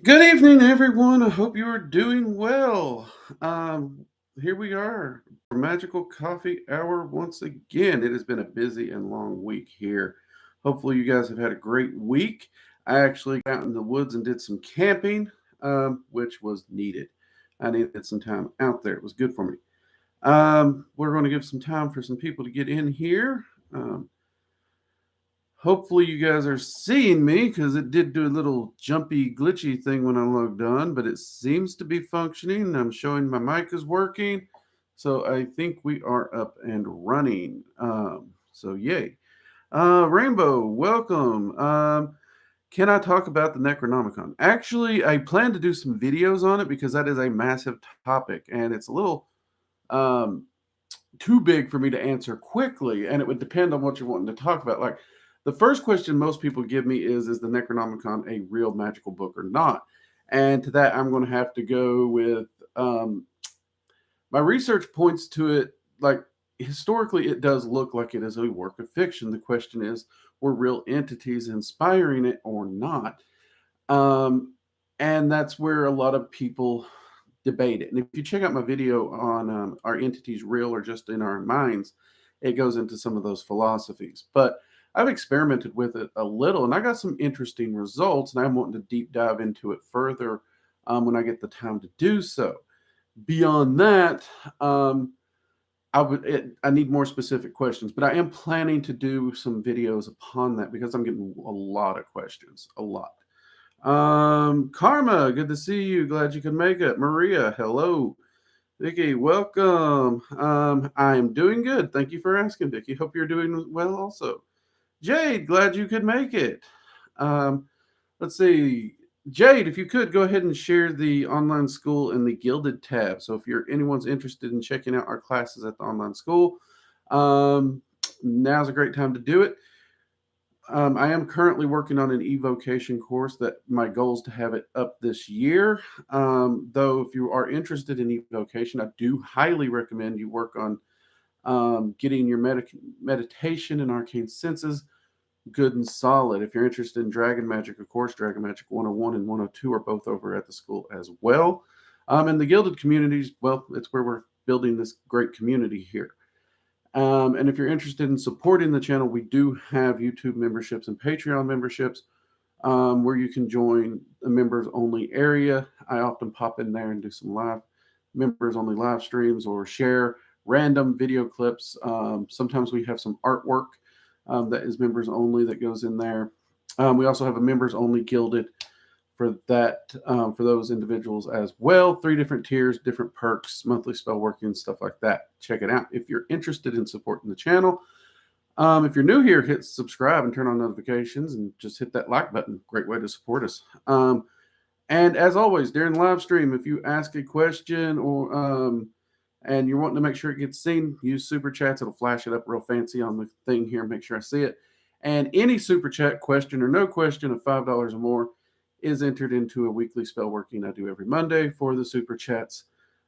Good evening, everyone. I hope you are doing well. Um, Here we are for Magical Coffee Hour once again. It has been a busy and long week here. Hopefully, you guys have had a great week. I actually got out in the woods and did some camping, which was needed. I needed some time out there. It was good for me. We're going to give some time for some people to get in here. Um, Hopefully you guys are seeing me because it did do a little jumpy, glitchy thing when I logged on, but it seems to be functioning. I'm showing my mic is working. So I think we are up and running. So yay. Rainbow, welcome. Can I talk about the Necronomicon? Actually, I plan to do some videos on it because that is a massive topic and it's a little um, too big for me to answer quickly, and it would depend on what you're wanting to talk about. Like the first question most people give me is the Necronomicon a real magical book or not? And to that, I'm going to have to go with my research points to it like historically, it does look like it is a work of fiction. The question is, were real entities inspiring it or not? Um, and that's where a lot of people debate it. And if you check out my video on are entities real or just in our minds, it goes into some of those philosophies. But I've experimented with it a little and I got some interesting results, and I'm wanting to deep dive into it further when I get the time to do so. Beyond that, I need more specific questions, but I am planning to do some videos upon that because I'm getting a lot of questions, a lot. Karma, good to see you. Glad you could make it. Maria, hello. Vicky, welcome. I am doing good. Thank you for asking, Vicky. Hope you're doing well also. Jade, glad you could make it. Um, let's see. Jade, if you could go ahead and share the online school in the Gilded tab. So if anyone's interested in checking out our classes at the online school, um, now's a great time to do it. I am currently working on an evocation course that my goal is to have it up this year. Though, if you are interested in evocation, I do highly recommend you work on getting your meditation and arcane senses good and solid. If you're interested in dragon magic, of course, Dragon Magic 101 and 102 are both over at the school as well. And the gilded communities, well, it's where we're building this great community here. And if you're interested in supporting the channel, we do have YouTube memberships and Patreon memberships where you can join a members only area. I often pop in there and do some live members only live streams or share random video clips. Sometimes we have some artwork that is members only that goes in there. We also have a members only gilded for that for those individuals as well. 3 different tiers, different perks, monthly spell working, stuff like that. Check it out if you're interested in supporting the channel. If you're new here, hit subscribe and turn on notifications and just hit that like button. Great way to support us. And as always, during live stream, if you ask a question or and you're wanting to make sure it gets seen, use super chats. It'll flash it up real fancy on the thing here. Make sure I see it. And any super chat, question or no question of $5 or more, is entered into a weekly spell working I do every Monday for the super chats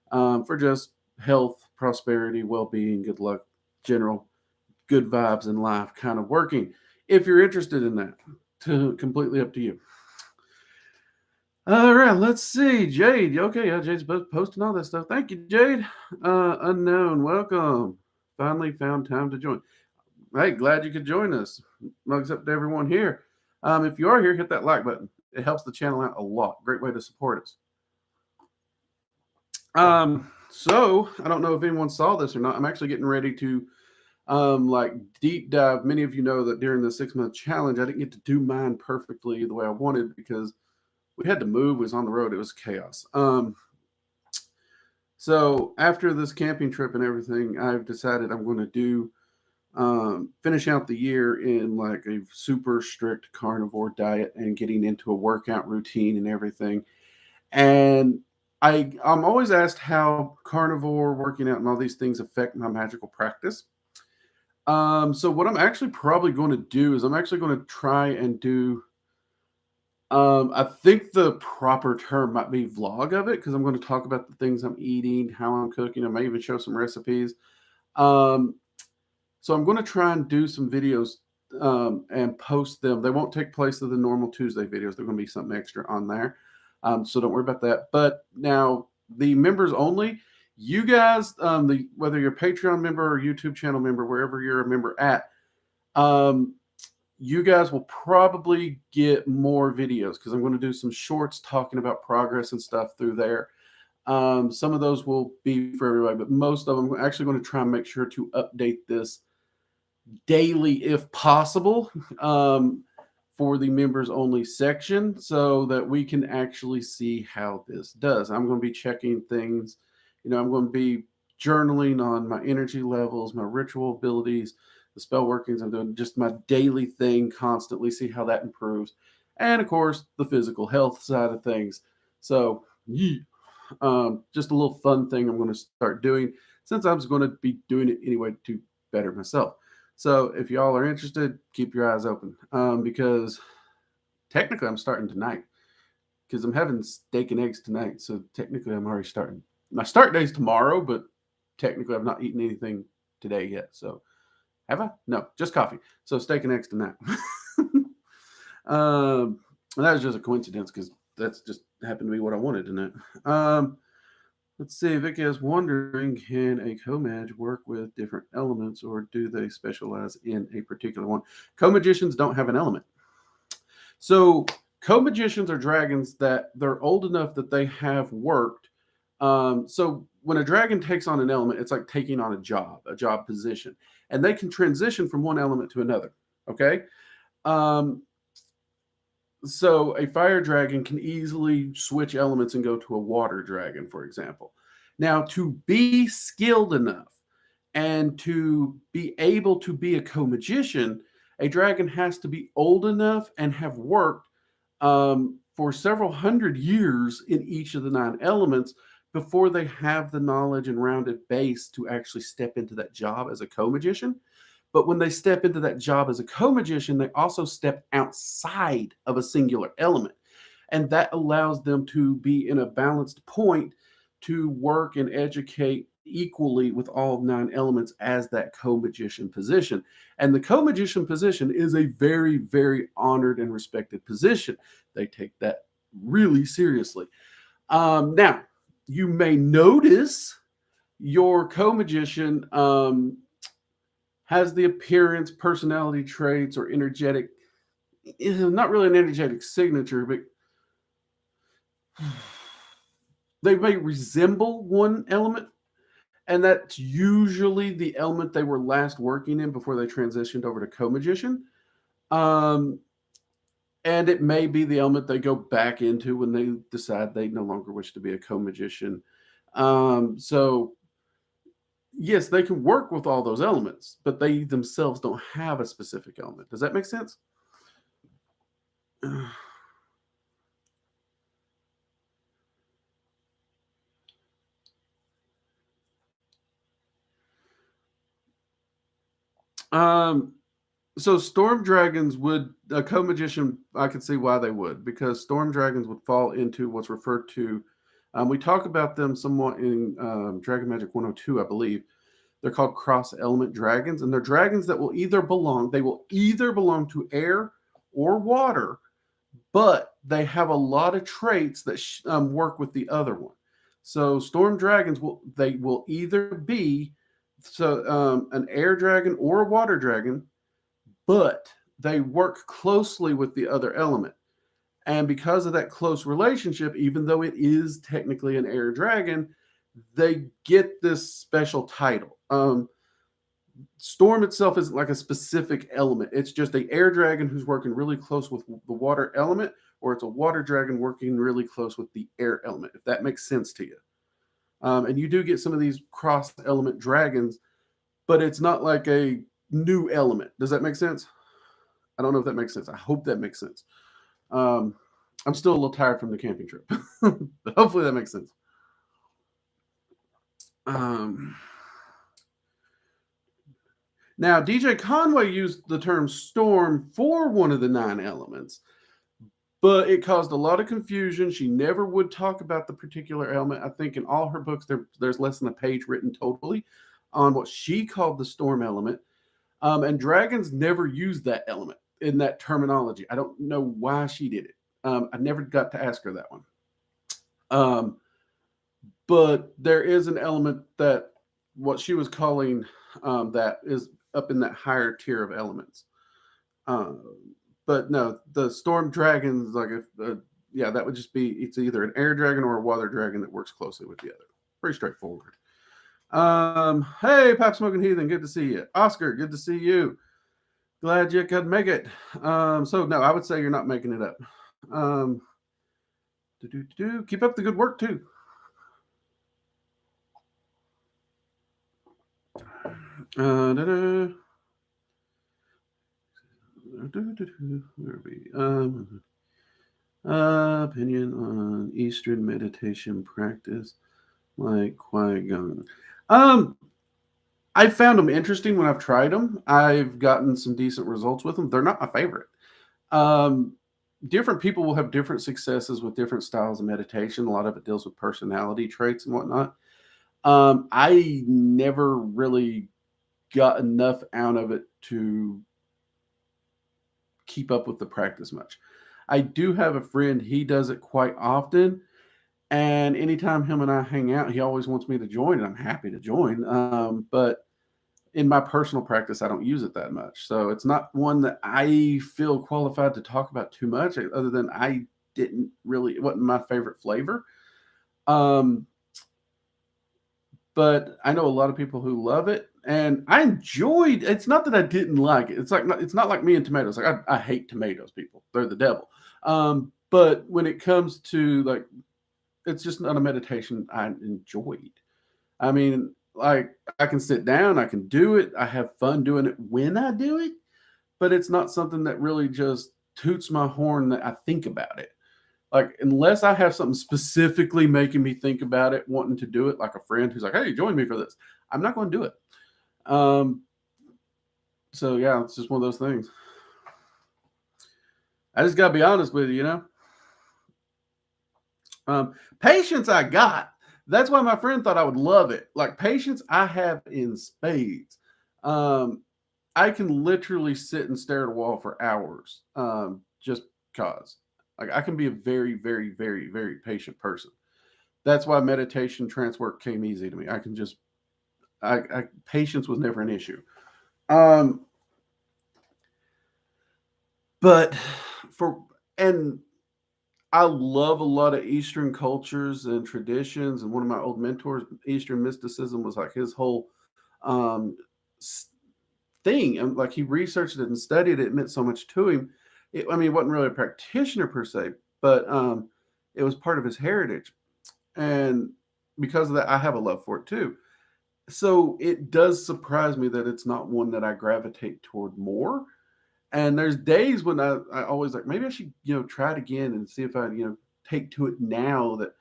for just health, prosperity, well being, good luck, general good vibes in life kind of working. If you're interested in that, completely up to you. All right, let's see. Jade. Okay, yeah, Jade's posting all that stuff. Thank you, Jade. Unknown, welcome. Finally found time to join. Hey, glad you could join us. Mugs up to everyone here. If you are here, hit that like button. It helps the channel out a lot. Great way to support us. So I don't know if anyone saw this or not. I'm actually getting ready to like deep dive. Many of you know that during the 6-month challenge, I didn't get to do mine perfectly the way I wanted because we had to move. It was on the road. It was chaos. So after this camping trip and everything, I've decided I'm going to do finish out the year in like a super strict carnivore diet and getting into a workout routine and everything. And I'm always asked how carnivore working out and all these things affect my magical practice. So what I'm actually probably going to do is I'm actually going to try and do. I think the proper term might be vlog of it because I'm going to talk about the things I'm eating, how I'm cooking. I may even show some recipes. Um, so I'm going to try and do some videos and post them. They won't take place of the normal Tuesday videos. They're going to be something extra on there. So don't worry about that. But now the members only, you guys, whether you're a Patreon member or YouTube channel member, wherever you're a member at, you guys will probably get more videos because I'm going to do some shorts talking about progress and stuff through there. Some of those will be for everybody, but most of them, I'm actually going to try and make sure to update this daily if possible, for the members only section so that we can actually see how this does. I'm going to be checking things, I'm going to be journaling on my energy levels, my ritual abilities, the spell workings. I'm doing just my daily thing constantly, see how that improves. And of course, the physical health side of things. So, just a little fun thing I'm going to start doing since I'm going to be doing it anyway to better myself. So if y'all are interested, keep your eyes open, because technically I'm starting tonight because I'm having steak and eggs tonight. So technically I'm already starting. My start day's tomorrow, but technically I've not eaten anything today yet. So have I? No, just coffee. So steak and eggs tonight. And that was just a coincidence because that's just happened to be what I wanted tonight. Let's see. Vicky is wondering, can a co-mage work with different elements or do they specialize in a particular one? Co-magicians don't have an element. So co-magicians are dragons that they're old enough that they have worked. So when a dragon takes on an element, it's like taking on a job position, and they can transition from one element to another. Okay. So a fire dragon can easily switch elements and go to a water dragon, for example. Now, to be skilled enough and to be able to be a co-magician, a dragon has to be old enough and have worked for several hundred years in each of the 9 elements before they have the knowledge and rounded base to actually step into that job as a co-magician. But when they step into that job as a co-magician, they also step outside of a singular element. And that allows them to be in a balanced point to work and educate equally with all 9 elements as that co-magician position. And the co-magician position is a very, very honored and respected position. They take that really seriously. Now, you may notice your co-magician has the appearance, personality traits, or energetic, not really an energetic signature, but they may resemble one element, and that's usually the element they were last working in before they transitioned over to co-magician. And it may be the element they go back into when they decide they no longer wish to be a co-magician. So yes, they can work with all those elements, but they themselves don't have a specific element. Does that make sense? So storm dragons would, a co-magician, I could see why they would, because storm dragons would fall into what's referred to, we talk about them somewhat in Dragon Magic 102, I believe. They're called cross-element dragons, and they're dragons that will either belong to air or water, but they have a lot of traits that work with the other one. So storm dragons will either be an air dragon or a water dragon, but they work closely with the other element. And because of that close relationship, even though it is technically an air dragon, they get this special title. Storm itself isn't like a specific element. It's just an air dragon who's working really close with the water element, or it's a water dragon working really close with the air element, if that makes sense to you. And you do get some of these cross-element dragons, but it's not like a new element. Does that make sense? I don't know if that makes sense. I hope that makes sense. I'm still a little tired from the camping trip, but hopefully that makes sense. Now, DJ Conway used the term storm for one of the 9 elements, but it caused a lot of confusion. She never would talk about the particular element. I think in all her books, there's less than a page written totally on what she called the storm element. And dragons never used that element in that terminology. I don't know why she did it. I never got to ask her that one. Um, but there is an element that what she was calling that is up in that higher tier of elements. Um, but no, the storm dragons, like if yeah, that would just be it's either an air dragon or a water dragon that works closely with the other. Pretty straightforward. Hey, Pop Smoking Heathen, good to see you. Oscar, good to see you. Glad you could make it. So no, I would say you're not making it up. Um, keep up the good work too. Where are we? Opinion on Eastern meditation practice, like Qui-Gon. I found them interesting when I've tried them. I've gotten some decent results with them. They're not my favorite. Um, Different people will have different successes with different styles of meditation. A lot of it deals with personality traits and whatnot. I never really got enough out of it to keep up with the practice much. I do have a friend, he does it quite often. And anytime him and I hang out, he always wants me to join, and I'm happy to join. But in my personal practice, I don't use it that much. So it's not one that I feel qualified to talk about too much, other than I didn't really, it wasn't my favorite flavor. Um, but I know a lot of people who love it, and I enjoyed. It's not that I didn't like it. It's like it's not like me and tomatoes. Like I hate tomatoes. People, they're the devil. But when it comes to like, it's just not a meditation I enjoyed. I mean, like I can sit down, I can do it, I have fun doing it when I do it, but it's not something that really just toots my horn that I think about it. Like unless I have something specifically making me think about it, wanting to do it, like a friend who's like, "Hey, join me for this," I'm not going to do it. Um, so yeah, it's just one of those things. I just got to be honest with you, you know. Patience I got. That's why my friend thought I would love it. Like patience, I have in spades. Um, I can literally sit and stare at a wall for hours, just cause. Like I can be a very, very, very, very patient person. That's why meditation trance work came easy to me. I can just, patience was never an issue. Um, but for and I love a lot of Eastern cultures and traditions. And one of my old mentors, Eastern mysticism, was like his whole um, thing. And like he researched it and studied it, it meant so much to him. I mean, he wasn't really a practitioner per se, but it was part of his heritage. And because of that, I have a love for it too. So it does surprise me that it's not one that I gravitate toward more. And there's days when I always like, maybe I should, try it again and see if I, take to it now that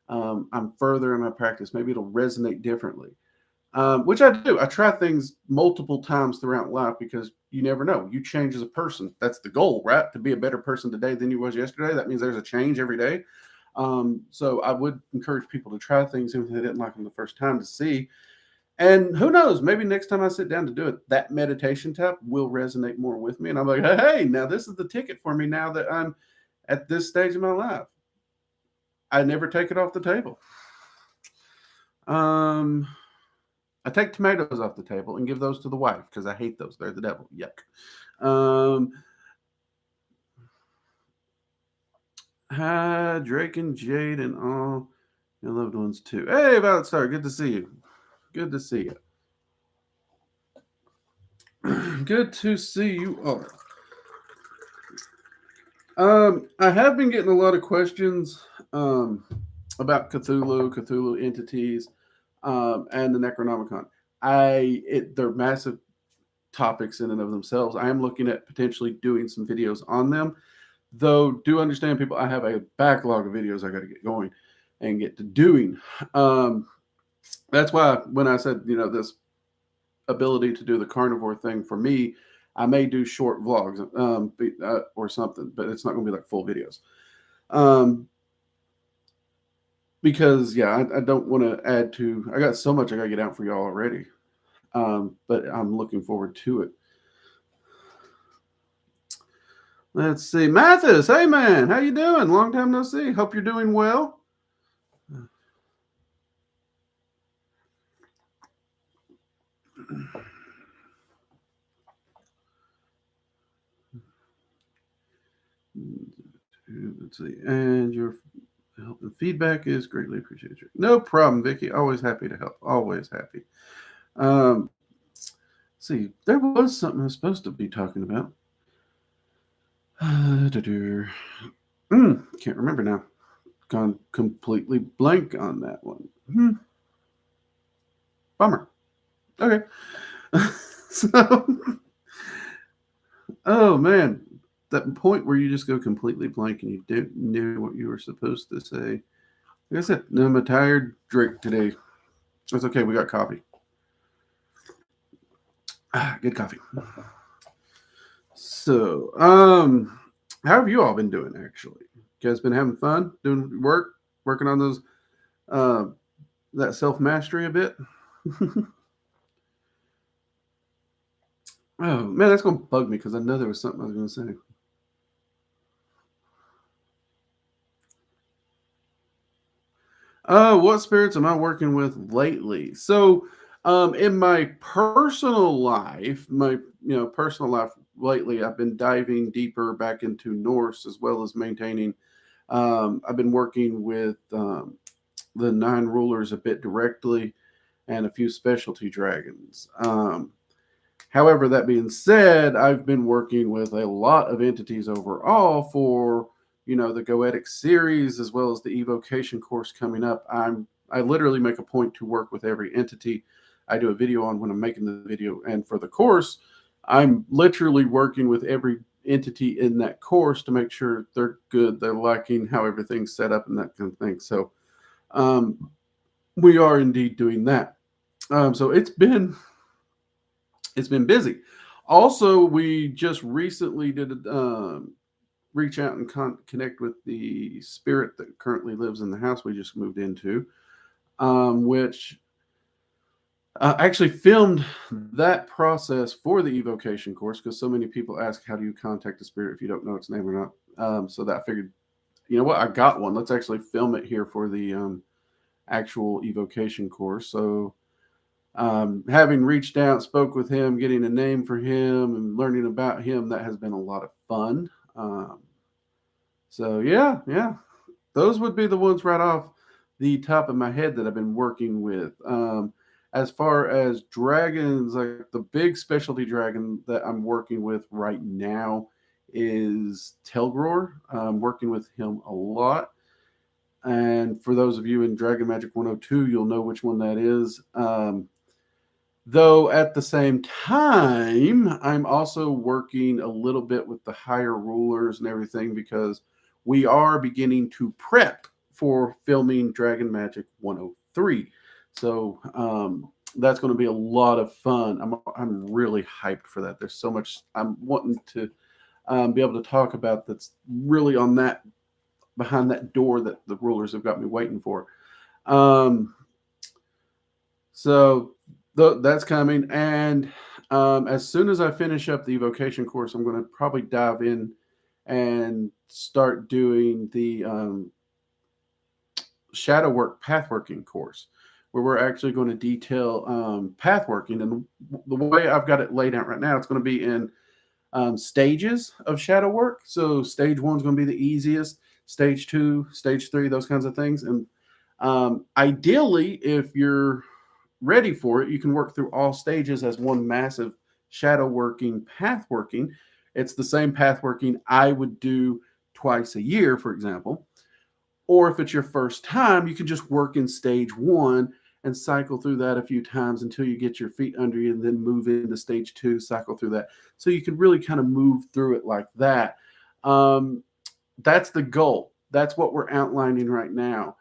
I'm further in my practice. Maybe it'll resonate differently, which I do. I try things multiple times throughout life because you never know. You change as a person. That's the goal, right? To be a better person today than you was yesterday. That means there's a change every day. So I would encourage people to try things even if they didn't like them the first time to see. And who knows, maybe next time I sit down to do it, that meditation tap will resonate more with me. And I'm like, hey, now this is the ticket for me now that I'm at this stage of my life. I never take it off the table. I take tomatoes off the table and give those to the wife because I hate those. They're the devil. Yuck. Hi, Drake and Jade and all your loved ones too. Hey, Violet Star, good to see you. Good to see you. Good to see you all. I have been getting a lot of questions about Cthulhu entities, and the Necronomicon. They're massive topics in and of themselves. I am looking at potentially doing some videos on them, though. Do understand, people, I have a backlog of videos I got to get going and get to doing. That's why when I said this ability to do the carnivore thing for me, I may do short vlogs or something, but it's not going to be like full videos. Because I don't want to add to. I got so much I got to get out for y'all already, but I'm looking forward to it. Let's see, Mathis. Hey man, how you doing? Long time no see. Hope you're doing well. let's see. And your help and feedback is greatly appreciated. No problem, Vicky. Always happy to help. Always happy. Um, see, there was something I was supposed to be talking about. Can't remember now. Gone completely blank on that one. Bummer. Okay. So, oh man, that point where you just go completely blank and you don't know what you were supposed to say. Like I said, I'm a tired drink today. That's okay. We got coffee. Good coffee. So, how have you all been doing? Actually, you guys been having fun doing work, working on those, that self mastery a bit. Oh man, that's gonna bug me because I know there was something I was gonna say. What spirits am I working with lately? So, in my personal life, personal life lately, I've been diving deeper back into Norse as well as maintaining. I've been working with the nine rulers a bit directly and a few specialty dragons. However, that being said, I've been working with a lot of entities overall for the Goetic series as well as the evocation course coming up. I literally make a point to work with every entity I do a video on when I'm making the video, and for the course, I'm literally working with every entity in that course to make sure they're good, they're liking how everything's set up and that kind of thing. So we are indeed doing that. So it's been busy. Also, we just recently did reach out and connect with the spirit that currently lives in the house we just moved into, which actually filmed that process for the evocation course because so many people ask, how do you contact a spirit if you don't know its name or not? So that I figured, you know what, I got one. Let's actually film it here for the actual evocation course. So having reached out, spoke with him, getting a name for him, and learning about him, that has been a lot of fun. So yeah, those would be the ones right off the top of my head that I've been working with. As far as dragons, like the big specialty dragon that I'm working with right now is Telgror. I'm working with him a lot. And for those of you in Dragon Magic 102, you'll know which one that is. Though at the same time, I'm also working a little bit with the higher rulers and everything because we are beginning to prep for filming Dragon Magic 103. So that's going to be a lot of fun. I'm really hyped for that. There's so much I'm wanting to be able to talk about that's really on that behind that door that the rulers have got me waiting for. So that's coming, and as soon as I finish up the evocation course, I'm going to probably dive in and start doing the shadow work pathworking course, where we're actually going to detail pathworking. And the way I've got it laid out right now, it's going to be in stages of shadow work. So stage 1 is going to be the easiest, stage 2, stage 3, those kinds of things. And ideally, if you're ready for it, you can work through all stages as one massive shadow working path working. It's the same path working I would do twice a year, for example. Or if it's your first time, you can just work in stage 1 and cycle through that a few times until you get your feet under you, and then move into stage 2, cycle through that. So you can really kind of move through it like that. That's the goal. That's what we're outlining right now.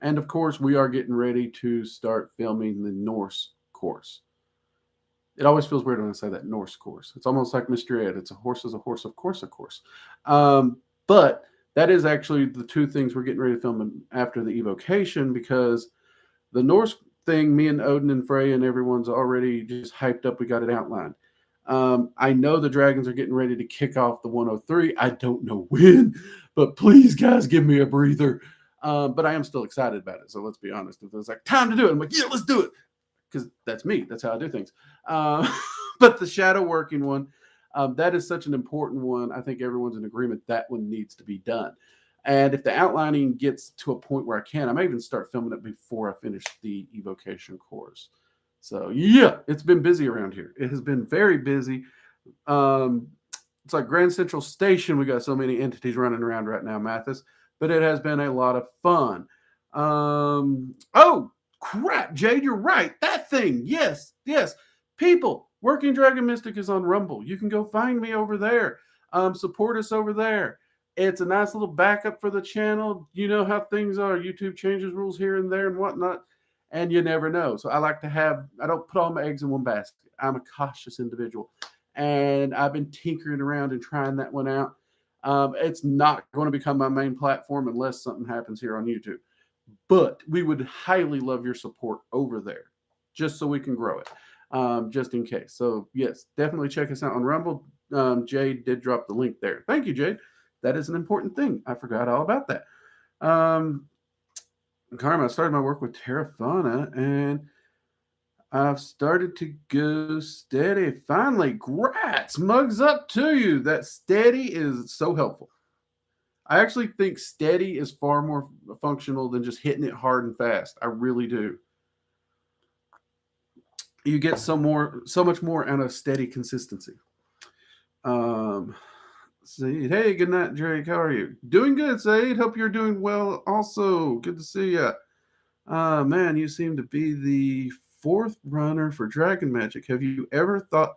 And of course, we are getting ready to start filming the Norse course. It always feels weird when I say that, Norse course. It's almost like Mr. Ed. It's a horse is a horse, of course, of course. But that is actually the two things we're getting ready to film after the evocation, because the Norse thing, me and Odin and Frey and everyone's already just hyped up. We got it outlined. I know the dragons are getting ready to kick off the 103. I don't know when, but please, guys, give me a breather. But I am still excited about it. So let's be honest. If it was like time to do it, I'm like, yeah, let's do it. Because that's me. That's how I do things. But the shadow working one, That is such an important one. I think everyone's in agreement that one needs to be done. And if the outlining gets to a point where I might even start filming it before I finish the evocation course. So yeah, it's been busy around here. It has been very busy. It's like Grand Central Station. We got so many entities running around right now, Mathis, but it has been a lot of fun. Oh crap, Jade, you're right. That thing. Yes. People, Working Dragon Mystic is on Rumble. You can go find me over there. Support us over there. It's a nice little backup for the channel. You know how things are. YouTube changes rules here and there and whatnot, and you never know. So I don't put all my eggs in one basket. I'm a cautious individual, and I've been tinkering around and trying that one out. It's not going to become my main platform unless something happens here on YouTube. But we would highly love your support over there, just so we can grow it, just in case. So yes, definitely check us out on Rumble. Jade did drop the link there. Thank you, Jade. That is an important thing. I forgot all about that. Karma, I started my work with Terrafana, and I've started to go steady. Finally, grats, mugs up to you. That steady is so helpful. I actually think steady is far more functional than just hitting it hard and fast. I really do. You get so much more out of steady consistency. Saeed, hey, good night, Drake. How are you? Doing good, Saeed. Hope you're doing well. Also, good to see you. Man, you seem to be the fourth runner for Dragon Magic. Have you ever thought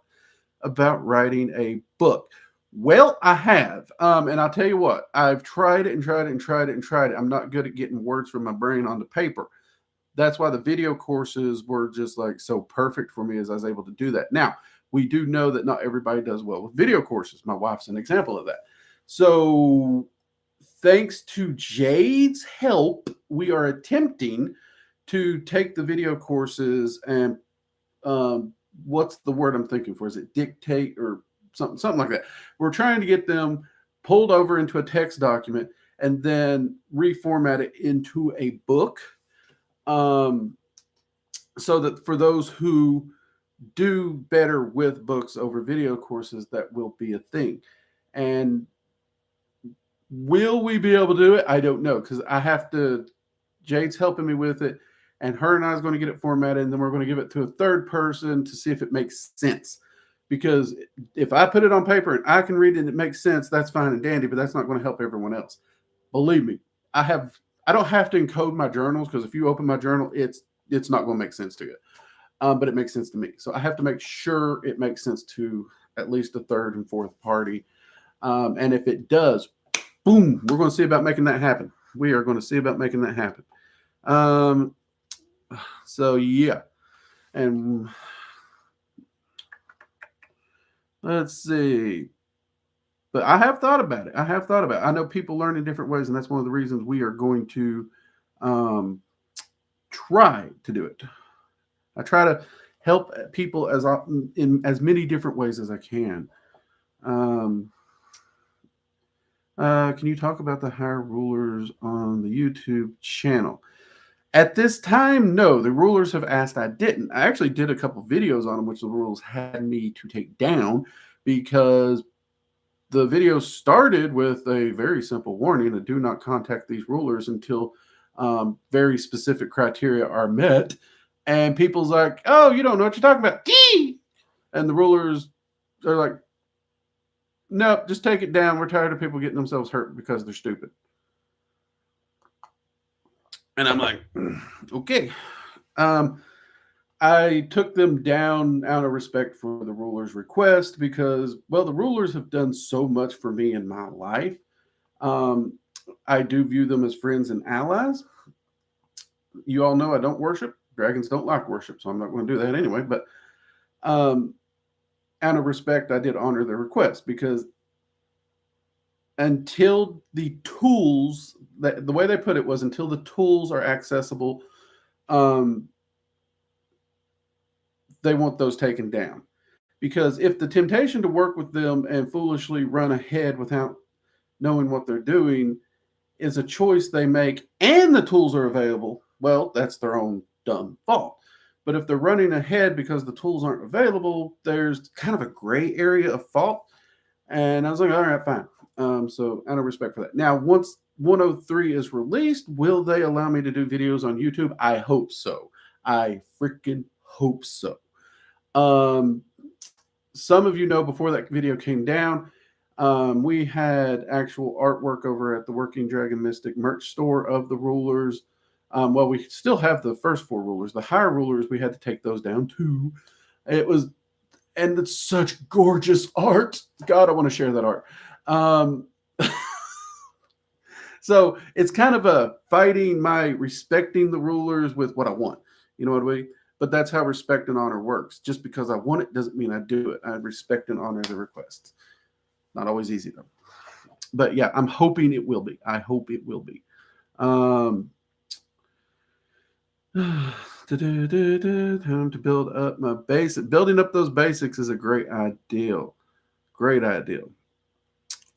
about writing a book? Well, I have. And I'll tell you what, I've tried it and tried it and tried it and tried it. I'm not good at getting words from my brain onto paper. That's why the video courses were just like so perfect for me, as I was able to do that. Now, we do know that not everybody does well with video courses. My wife's an example of that. So thanks to Jade's help, we are attempting to take the video courses and what's the word I'm thinking for? Is it dictate or something like that? We're trying to get them pulled over into a text document and then reformat it into a book, so that for those who do better with books over video courses, that will be a thing. And will we be able to do it? I don't know, because Jade's helping me with it, and her and I is going to get it formatted, and then we're going to give it to a third person to see if it makes sense. Because if I put it on paper and I can read it and it makes sense, that's fine and dandy, but that's not going to help everyone else. Believe me, I don't have to encode my journals, because if you open my journal, it's not going to make sense to you. But it makes sense to me. So I have to make sure it makes sense to at least a third and fourth party. And if it does, boom, we're going to see about making that happen. We are going to see about making that happen. So yeah. And let's see. But I have thought about it. I know people learn in different ways, and that's one of the reasons we are going to try to do it. I try to help people in as many different ways as I can. Can you talk about the higher rulers on the YouTube channel? At this time, no. The rulers have asked I didn't. I actually did a couple videos on them, which the rulers had me to take down, because the video started with a very simple warning to do not contact these rulers until very specific criteria are met. And people's like, oh, you don't know what you're talking about. And the rulers are like, nope, just take it down. We're tired of people getting themselves hurt because they're stupid. And I'm like, okay. I took them down out of respect for the rulers' request because, well, the rulers have done so much for me in my life. I do view them as friends and allies. You all know I don't worship. Dragons don't like worship, so I'm not going to do that anyway. But out of respect, I did honor their request, because until the tools, the way they put it was, until the tools are accessible, they want those taken down. Because if the temptation to work with them and foolishly run ahead without knowing what they're doing is a choice they make and the tools are available, well, that's their own dumb fault. But if they're running ahead because the tools aren't available, there's kind of a gray area of fault. And I was like, all right, fine. So out of respect for that. Now, once 103 is released, will they allow me to do videos on YouTube? I hope so. I freaking hope so. Some of you know before that video came down, we had actual artwork over at the Working Dragon Mystic merch store of the rulers. Well, we still have the first 4 rulers. The higher rulers, we had to take those down too. And it's such gorgeous art. God, I want to share that art. So it's kind of a fighting my respecting the rulers with what I want. You know what I mean? But that's how respect and honor works. Just because I want it doesn't mean I do it. I respect and honor the request. Not always easy though. But yeah, I'm hoping it will be. I hope it will be. Time to build up my basic. Building up those basics is a great idea. Great idea.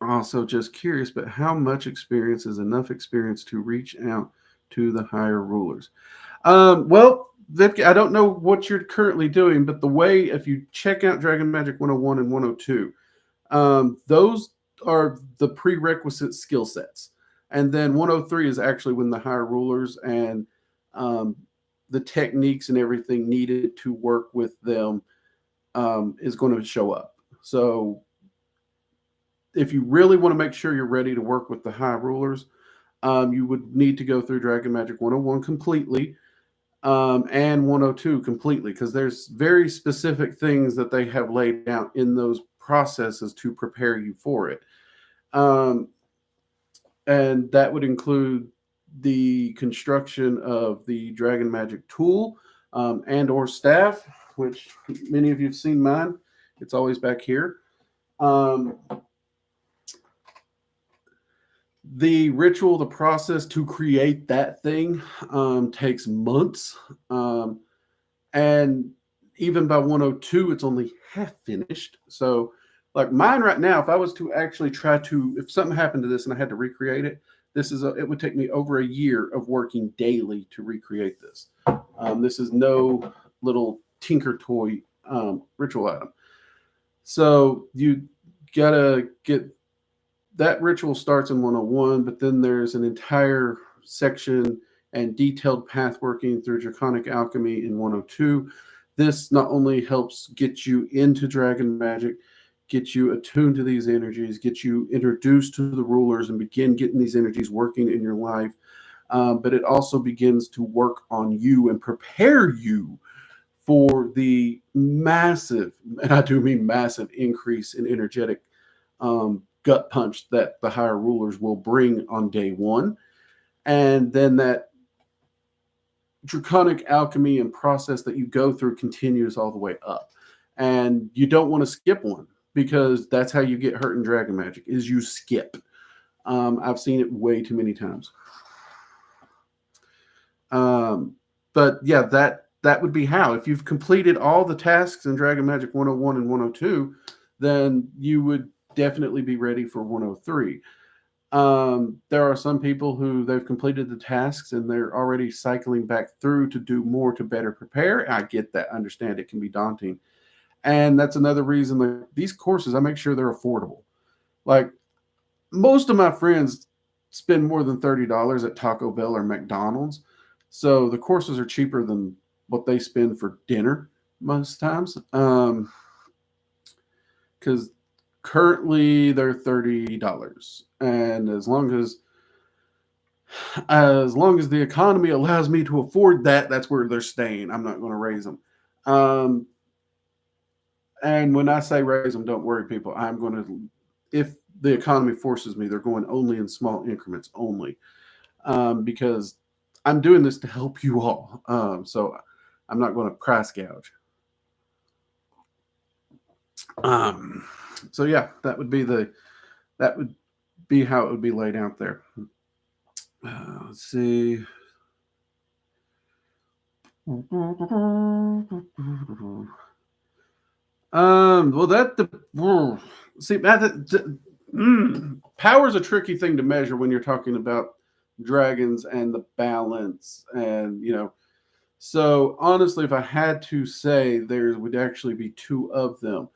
Also, just curious, but how much experience is enough experience to reach out to the higher rulers? Well, I don't know what you're currently doing, but the way, if you check out Dragon Magic 101 and 102, those are the prerequisite skill sets. And then 103 is actually when the higher rulers and the techniques and everything needed to work with them is going to show up. So if you really want to make sure you're ready to work with the high rulers, you would need to go through Dragon Magic 101 completely and 102 completely, because there's very specific things that they have laid out in those processes to prepare you for it. And that would include the construction of the Dragon Magic tool and or staff, which many of you have seen mine. It's always back here. The ritual, the process to create that thing takes months. And even by 102, it's only half finished. So like mine right now, if I was to actually try to, if something happened to this and I had to recreate it, it would take me over a year of working daily to recreate this. This is no little tinker toy ritual item. So you gotta get, that ritual starts in 101, but then there's an entire section and detailed path working through Draconic Alchemy in 102. This not only helps get you into Dragon Magic, get you attuned to these energies, get you introduced to the rulers and begin getting these energies working in your life, but it also begins to work on you and prepare you for the massive, and I do mean massive, increase in energetic gut punch that the higher rulers will bring on day one. And then that Draconic alchemy and process that you go through continues all the way up. And you don't want to skip one, because that's how you get hurt in Dragon Magic, is you skip. I've seen it way too many times. But yeah, that would be how. If you've completed all the tasks in Dragon Magic 101 and 102, then you would definitely be ready for 103. There are some people who they've completed the tasks and they're already cycling back through to do more to better prepare. I get that. I understand it can be daunting. And that's another reason, like these courses, I make sure they're affordable. Like most of my friends spend more than $30 at Taco Bell or McDonald's. So the courses are cheaper than what they spend for dinner most times. Because currently they're $30. And as long as the economy allows me to afford that, that's where they're staying. I'm not going to raise them. And when I say raise them, don't worry, people. I'm going to, if the economy forces me, they're going only in small increments only, because I'm doing this to help you all. So I'm not going to price gouge. So yeah, that would be how it would be laid out there. Let's see. Power is a tricky thing to measure when you're talking about dragons and the balance, and So honestly, if I had to say, there would actually be two of them,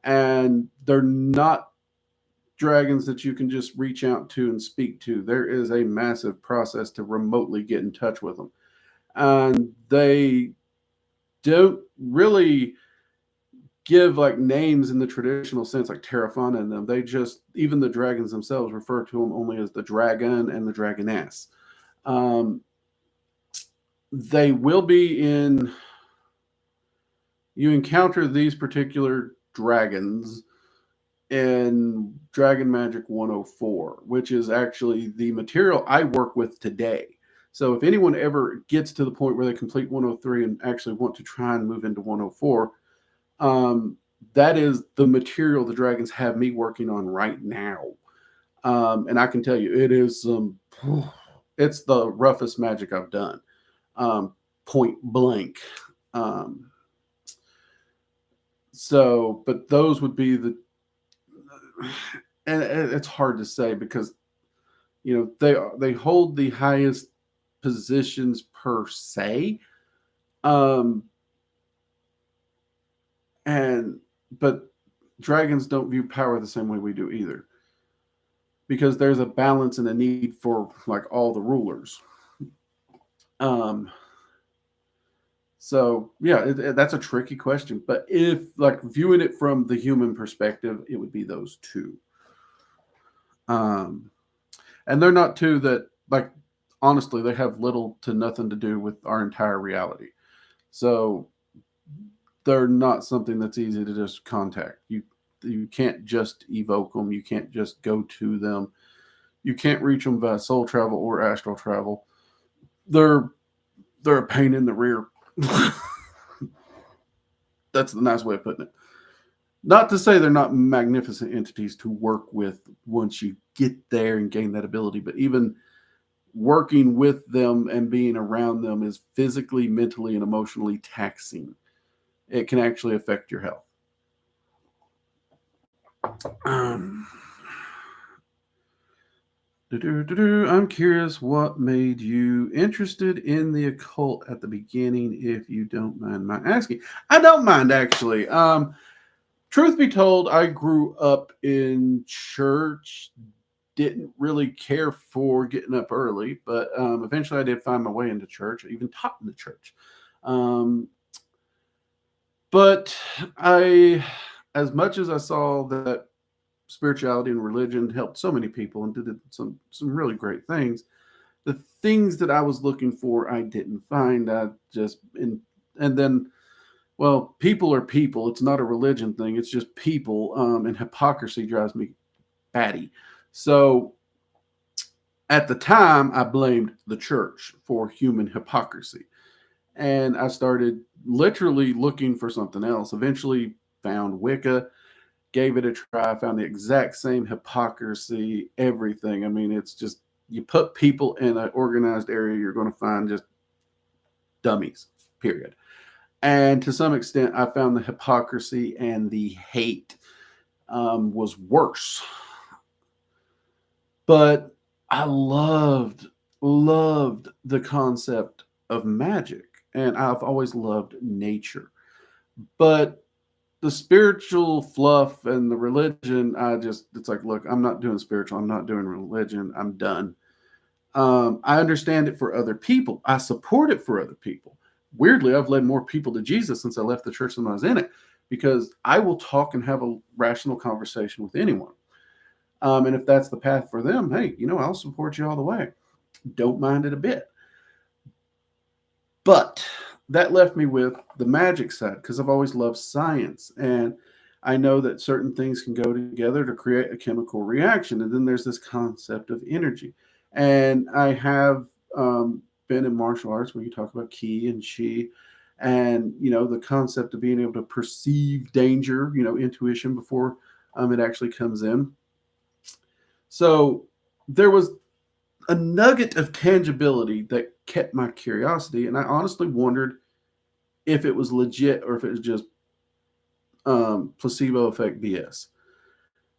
and they're not dragons that you can just reach out to and speak to. There is a massive process to remotely get in touch with them, and they don't really give like names in the traditional sense, like Terrafana and them. They just, even the dragons themselves, refer to them only as the dragon and the dragoness. Um, they will be in. You encounter these particular dragons in Dragon Magic 104, which is actually the material I work with today. So if anyone ever gets to the point where they complete 103 and actually want to try and move into 104, that is the material the dragons have me working on right now. And I can tell you, it is it's the roughest magic I've done, point blank. Um, so, but those would be the, and it's hard to say because they hold the highest positions per se, um, and but dragons don't view power the same way we do either, because there's a balance and a need for like all the rulers. Um, so yeah, that's a tricky question. But if like viewing it from the human perspective, it would be those two. Um, and they're not two that like honestly they have little to nothing to do with our entire reality. So they're not something that's easy to just contact. You can't just evoke them. You can't just go to them. You can't reach them via soul travel or astral travel. They're a pain in the rear. That's the nice way of putting it. Not to say they're not magnificent entities to work with once you get there and gain that ability, but even working with them and being around them is physically, mentally, and emotionally taxing. It can actually affect your health. Um, I'm curious what made you interested in the occult at the beginning, if you don't mind my asking. I don't mind, actually. Truth be told, I grew up in church, didn't really care for getting up early, but eventually I did find my way into church. I even taught in the church. But as much as I saw that spirituality and religion helped so many people and did some really great things, the things that I was looking for I didn't find. And then, well, people are people. It's not a religion thing. It's just people. And hypocrisy drives me batty. So at the time, I blamed the church for human hypocrisy. And I started literally looking for something else. Eventually found Wicca, gave it a try, found the exact same hypocrisy, everything. I mean, it's just, you put people in an organized area, you're going to find just dummies, period. And to some extent, I found the hypocrisy and the hate was worse. But I loved the concept of magic, and I've always loved nature. But the spiritual fluff and the religion, it's like, look, I'm not doing spiritual, I'm not doing religion, I'm done. I understand it for other people, I support it for other people. Weirdly, I've led more people to Jesus since I left the church than I was in it, because I will talk and have a rational conversation with anyone. And if that's the path for them, hey, I'll support you all the way. Don't mind it a bit. But that left me with the magic side, because I've always loved science. And I know that certain things can go together to create a chemical reaction. And then there's this concept of energy. And I have been in martial arts where you talk about ki and chi, and the concept of being able to perceive danger, intuition before it actually comes in. So there was a nugget of tangibility that kept my curiosity, and I honestly wondered if it was legit or if it was just placebo effect BS.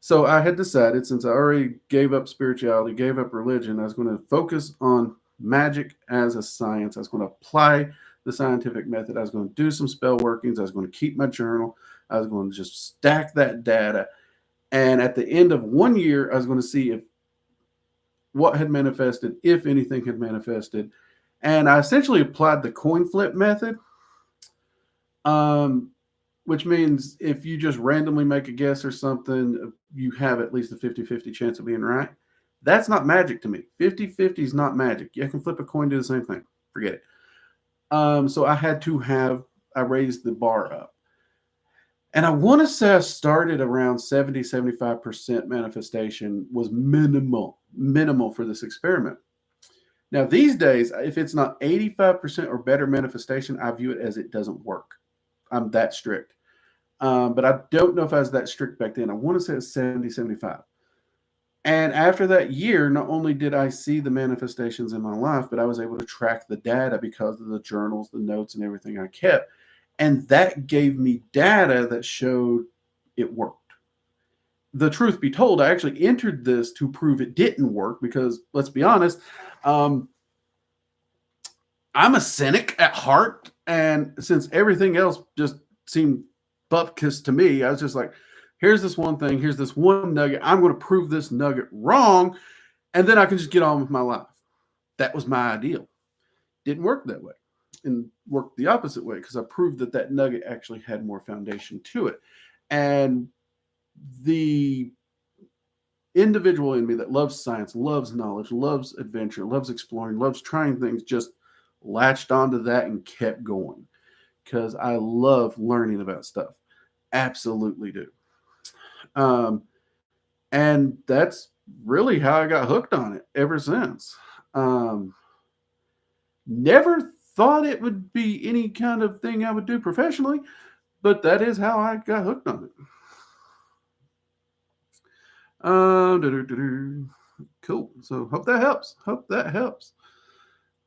So I had decided, since I already gave up spirituality, gave up religion, I was going to focus on magic as a science. I was going to apply the scientific method. I was going to do some spell workings. I was going to keep my journal. I was going to just stack that data. And at the end of 1 year, I was going to see if what had manifested, if anything had manifested. And I essentially applied the coin flip method, which means if you just randomly make a guess or something, you have at least a 50-50 chance of being right. That's not magic to me. 50-50 is not magic. You can flip a coin, do the same thing. Forget it. So I raised the bar up. And I want to say I started around 70-75% manifestation was minimal for this experiment. Now, these days, if it's not 85% or better manifestation, I view it as it doesn't work. I'm that strict. But I don't know if I was that strict back then. I want to say it's 70-75. And after that year, not only did I see the manifestations in my life, but I was able to track the data because of the journals, the notes, and everything I kept. And that gave me data that showed it worked. The truth be told, I actually entered this to prove it didn't work because, let's be honest, I'm a cynic at heart. And since everything else just seemed bupkis to me, I was just like, here's this one thing, here's this one nugget. I'm going to prove this nugget wrong, and then I can just get on with my life. That was my ideal. Didn't work that way, and worked the opposite way because I proved that nugget actually had more foundation to it. And the individual in me that loves science, loves knowledge, loves adventure, loves exploring, loves trying things, just latched onto that and kept going because I love learning about stuff. Absolutely do. And that's really how I got hooked on it ever since. Never thought it would be any kind of thing I would do professionally, but that is how I got hooked on it. Cool. So hope that helps.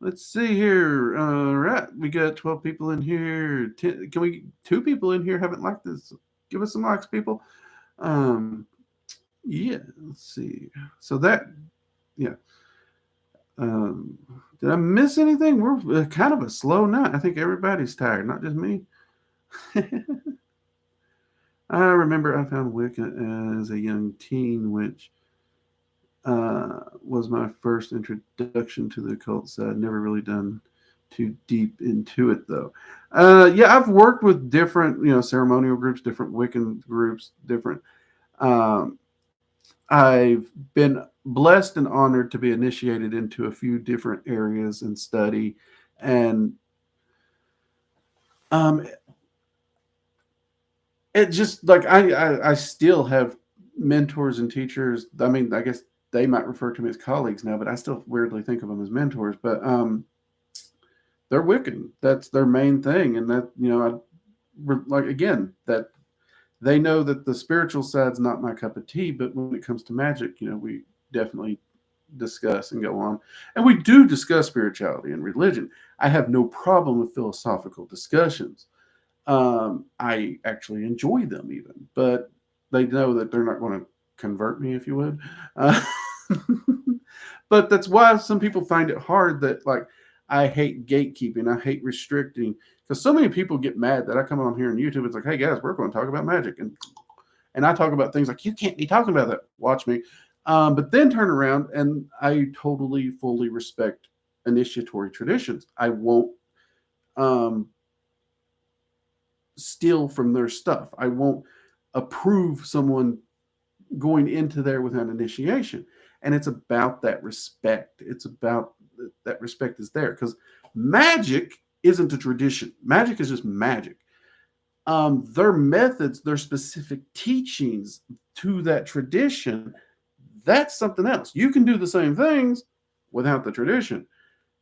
Let's see here. All right. We got 12 people in here. 10, 2 people in here haven't liked this. Give us some likes, people. Yeah, let's see. So that, yeah. Did I miss anything? We're kind of a slow night. I think everybody's tired, not just me. I remember I found Wicca as a young teen, which was my first introduction to the occult side. Never really done too deep into it, though. Yeah, I've worked with different, ceremonial groups, different Wiccan groups, different. I've been blessed and honored to be initiated into a few different areas and study. And it just like I still have mentors and teachers. I mean, I guess they might refer to me as colleagues now, but I still weirdly think of them as mentors. But they're Wiccan. That's their main thing. And that, that they know that the spiritual side's not my cup of tea, but when it comes to magic, we definitely discuss and go on. And we do discuss spirituality and religion. I have no problem with philosophical discussions. I actually enjoy them even, but they know that they're not going to convert me, if you would. But that's why some people find it hard that, like, I hate gatekeeping. I hate restricting. Because so many people get mad that I come on here on YouTube. It's like, hey, guys, we're going to talk about magic. And I talk about things like, you can't be talking about that. Watch me. But then turn around and I totally, fully respect initiatory traditions. I won't steal from their stuff. I won't approve someone going into there without initiation. And it's about that respect. It's about that respect is there. Because magic isn't a tradition. Magic is just magic. Their methods, their specific teachings to that tradition, that's something else. You can do the same things without the tradition.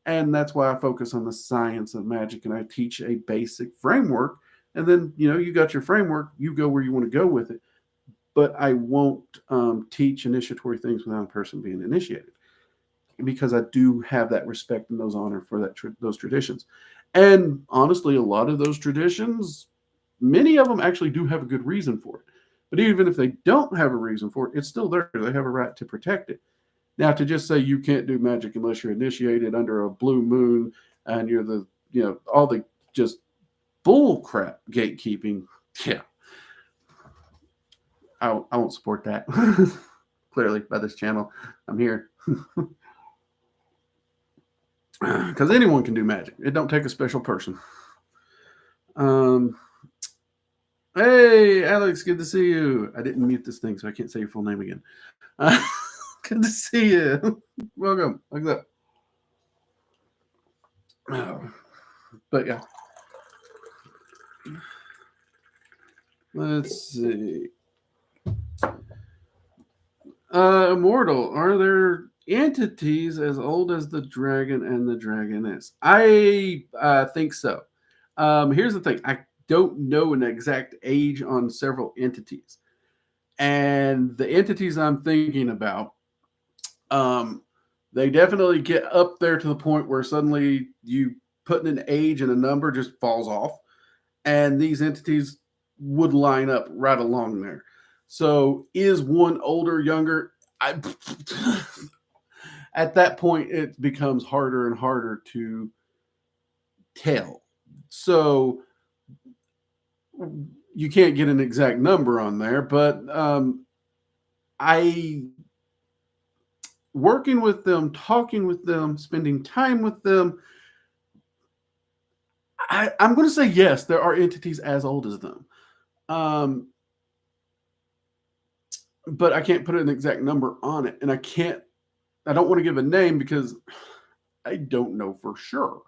And that's why I focus on the science of magic and I teach a basic framework. And then, you got your framework, you go where you want to go with it. But I won't teach initiatory things without a person being initiated because I do have that respect and those honor for those traditions. And honestly, a lot of those traditions, many of them actually do have a good reason for it. But even if they don't have a reason for it, it's still there. They have a right to protect it. Now, to just say you can't do magic unless you're initiated under a blue moon and you're the all the just bull crap gatekeeping. Yeah. I won't support that. Clearly, by this channel, I'm here. Because anyone can do magic. It don't take a special person. Hey, Alex, good to see you. I didn't mute this thing, so I can't say your full name again. Good to see you. Welcome. Like that. But yeah. Let's see. Immortal. Are there entities as old as the dragon and the dragoness? I think so. Here's the thing. I don't know an exact age on several entities. And the entities I'm thinking about, they definitely get up there to the point where suddenly you putting an age and a number just falls off. And these entities would line up right along there. So is one older, younger? At that point, it becomes harder and harder to tell. So you can't get an exact number on there, but I working with them, talking with them, spending time with them, I'm going to say yes, there are entities as old as them. But I can't put an exact number on it. And I don't want to give a name because I don't know for sure.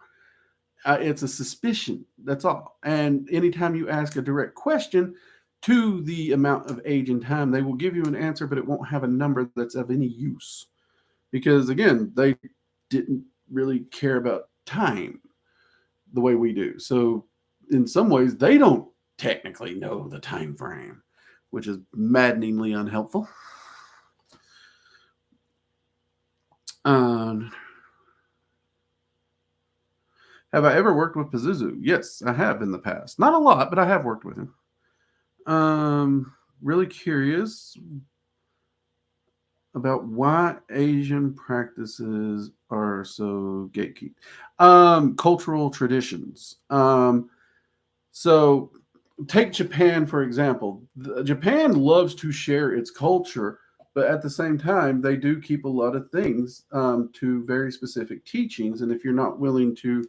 It's a suspicion. That's all. And anytime you ask a direct question to the amount of age and time, they will give you an answer, but it won't have a number that's of any use. Because again, they didn't really care about time the way we do. So in some ways, they don't technically know the time frame, which is maddeningly unhelpful. Have I ever worked with Pazuzu? Yes, I have in the past. Not a lot, but I have worked with him. Really curious about why Asian practices are so gatekeep. Cultural traditions. So take Japan, for example. Japan loves to share its culture, but at the same time, they do keep a lot of things to very specific teachings. And if you're not willing to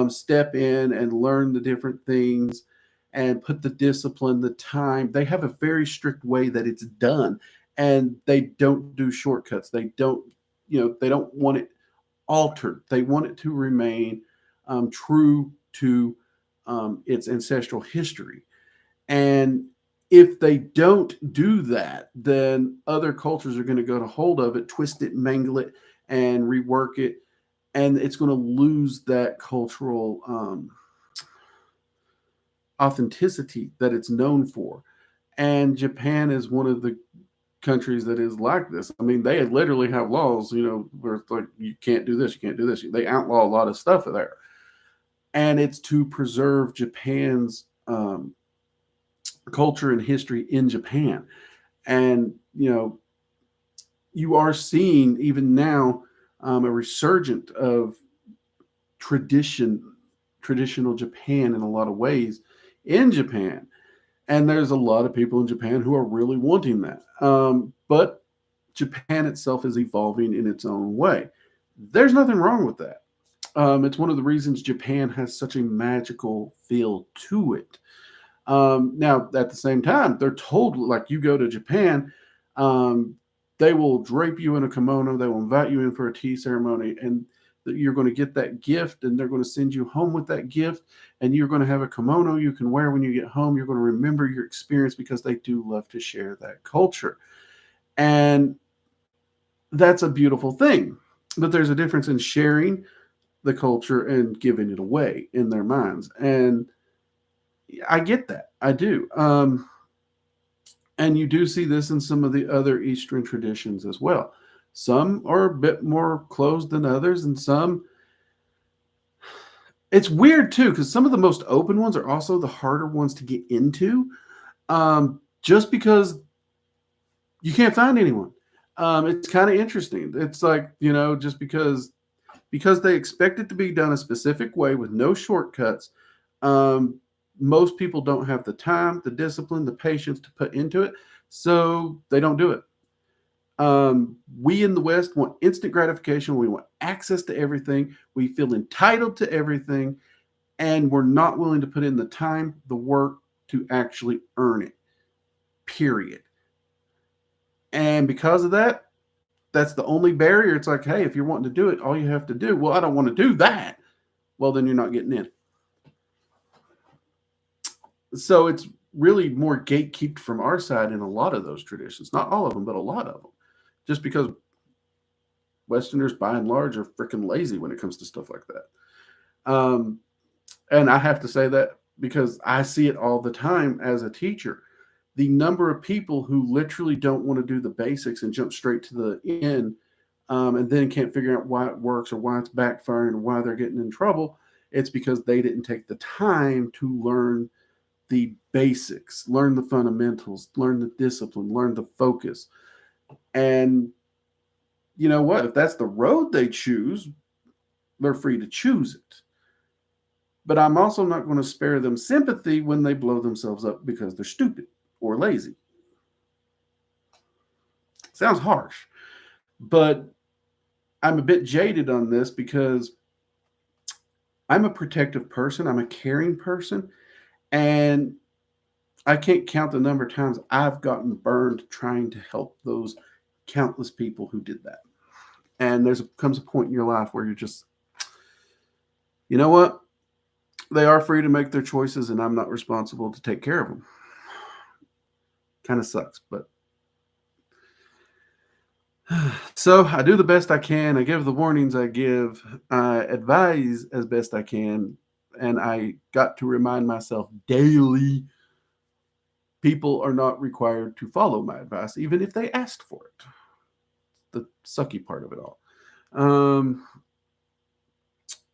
step in and learn the different things and put the discipline, the time, they have a very strict way that it's done. And they don't do shortcuts. They don't want it altered. They want it to remain true to its ancestral history. And if they don't do that, then other cultures are going to go to hold of it, twist it, mangle it, and rework it. And it's going to lose that cultural authenticity that it's known for. And Japan is one of the countries that is like this. I mean, they literally have laws, where it's like, you can't do this, you can't do this. They outlaw a lot of stuff there. And it's to preserve Japan's culture and history in Japan. And, you are seeing even now a resurgent of traditional Japan in a lot of ways in Japan. And there's a lot of people in Japan who are really wanting that. But Japan itself is evolving in its own way. There's nothing wrong with that. It's one of the reasons Japan has such a magical feel to it. Now, at the same time, they're told, like, you go to Japan, they will drape you in a kimono. They will invite you in for a tea ceremony, and you're going to get that gift, and they're going to send you home with that gift, and you're going to have a kimono you can wear when you get home. You're going to remember your experience because they do love to share that culture. And that's a beautiful thing. But there's a difference in sharing the culture and giving it away in their minds. And I get that. I do. And you do see this in some of the other Eastern traditions as well. Some are a bit more closed than others, and some, it's weird too, because some of the most open ones are also the harder ones to get into, just because you can't find anyone. It's kind of interesting. It's like, just because because they expect it to be done a specific way with no shortcuts. Most people don't have the time, the discipline, the patience to put into it, so they don't do it. We in the West want instant gratification. We want access to everything. We feel entitled to everything, and we're not willing to put in the time, the work to actually earn it. Period. And because of that, that's the only barrier. It's like, hey, if you're wanting to do it, all you have to do, well, I don't want to do that. Well, then you're not getting in. So it's really more gatekeeped from our side in a lot of those traditions. Not all of them, but a lot of them. Just because Westerners, by and large, are freaking lazy when it comes to stuff like that. And I have to say that because I see it all the time as a teacher. The number of people who literally don't want to do the basics and jump straight to the end, and then can't figure out why it works or why it's backfiring or why they're getting in trouble, it's because they didn't take the time to learn the basics, learn the fundamentals, learn the discipline, learn the focus. And you know what? If that's the road they choose, they're free to choose it. But I'm also not going to spare them sympathy when they blow themselves up because they're stupid or lazy. Sounds harsh, but I'm a bit jaded on this because I'm a protective person. I'm a caring person. And I can't count the number of times I've gotten burned trying to help those countless people who did that. And comes a point in your life where you're just, you know what? They are free to make their choices, and I'm not responsible to take care of them. Kind of sucks, but so I do the best I can. I give the warnings I give. I advise as best I can, and I got to remind myself daily people are not required to follow my advice, even if they asked for it. The sucky part of it all.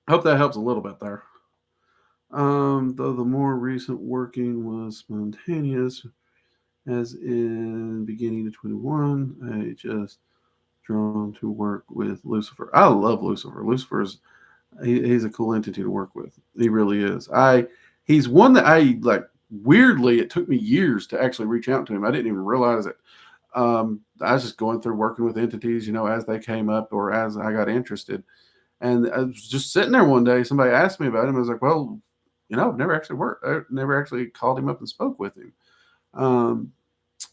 Hope that helps a little bit there. Though the more recent working was spontaneous, as in beginning of 21, I just drawn to work with Lucifer. I love Lucifer. He's a cool entity to work with. He really is. He's one that I like. Weirdly, it took me years to actually reach out to him. I didn't even realize it. I was just going through working with entities, as they came up or as I got interested. And I was just sitting there one day. Somebody asked me about him. I was like, well, I've never actually worked. I never actually called him up and spoke with him.